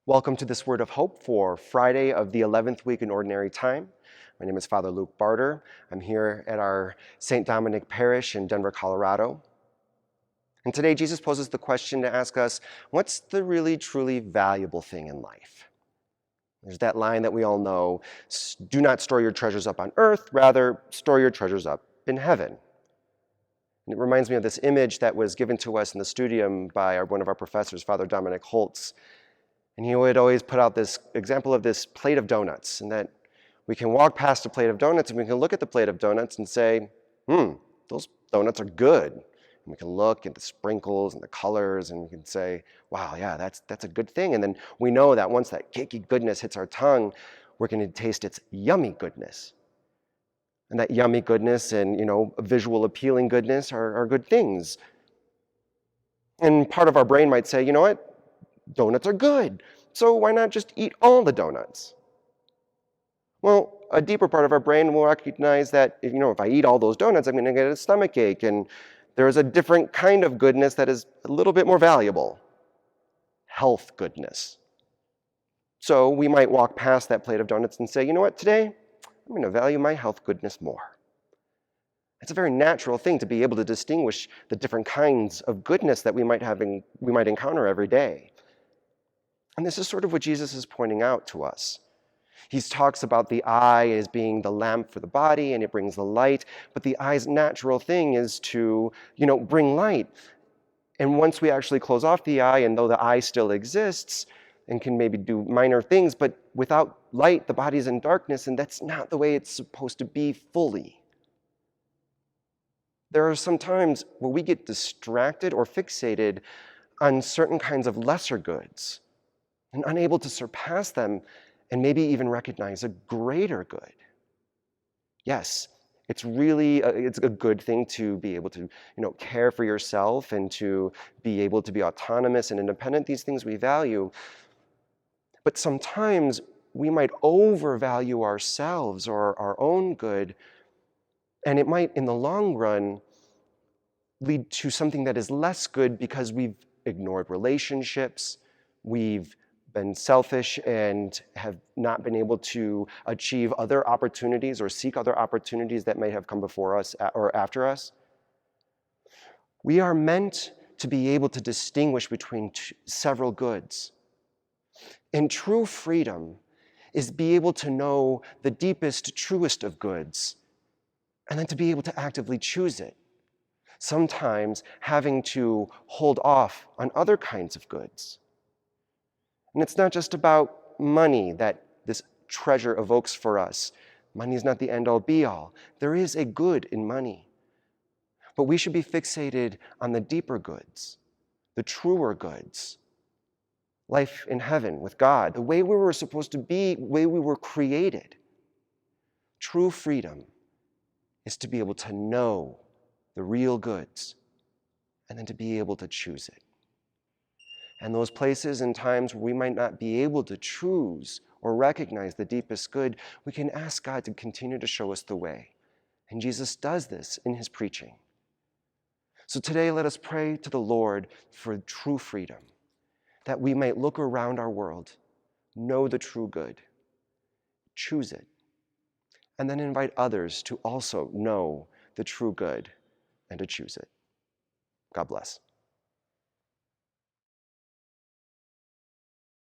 Welcome to this Word of Hope for Friday of the 11th week in Ordinary Time. My name is Father Luke Barter. I'm here at our St. Dominic Parish in Denver, Colorado. And today Jesus poses the question to ask us, what's the really truly valuable thing in life? There's that line that we all know, do not store your treasures up on earth, rather store your treasures up in heaven. And it reminds me of this image that was given to us in the studium by one of our professors, Father Dominic Holtz. And he would always put out this example of this plate of donuts, and that we can walk past a plate of donuts and we can look at the plate of donuts and say, those donuts are good. And we can look at the sprinkles and the colors and we can say, wow, yeah, that's a good thing. And then we know that once that cakey goodness hits our tongue, we're going to taste its yummy goodness. And that yummy goodness and, visual appealing goodness are good things. And part of our brain might say, you know what? Donuts are good, so why not just eat all the donuts? Well, a deeper part of our brain will recognize that if I eat all those donuts, I'm going to get a stomach ache, and there is a different kind of goodness that is a little bit more valuable, health goodness. So we might walk past that plate of donuts and say, you know what, today I'm going to value my health goodness more. It's a very natural thing to be able to distinguish the different kinds of goodness that we might encounter every day. And this is sort of what Jesus is pointing out to us. He talks about the eye as being the lamp for the body and it brings the light, but the eye's natural thing is to, bring light. And once we actually close off the eye, and though the eye still exists and can maybe do minor things, but without light, the body's in darkness, and that's not the way it's supposed to be fully. There are some times where we get distracted or fixated on certain kinds of lesser goods, and unable to surpass them and maybe even recognize a greater good. Yes, it's a good thing to be able to, care for yourself and to be able to be autonomous and independent. These things we value. But sometimes we might overvalue ourselves or our own good, and it might, in the long run, lead to something that is less good because we've ignored relationships, we've been selfish and have not been able to achieve other opportunities or seek other opportunities that may have come before us or after us. We are meant to be able to distinguish between several goods. And true freedom is be able to know the deepest, truest of goods, and then to be able to actively choose it. Sometimes having to hold off on other kinds of goods. And it's not just about money that this treasure evokes for us. Money is not the end-all be-all. There is a good in money. But we should be fixated on the deeper goods, the truer goods. Life in heaven with God, the way we were supposed to be, the way we were created. True freedom is to be able to know the real goods and then to be able to choose it. And those places and times where we might not be able to choose or recognize the deepest good, we can ask God to continue to show us the way. And Jesus does this in his preaching. So today, let us pray to the Lord for true freedom, that we might look around our world, know the true good, choose it, and then invite others to also know the true good and to choose it. God bless.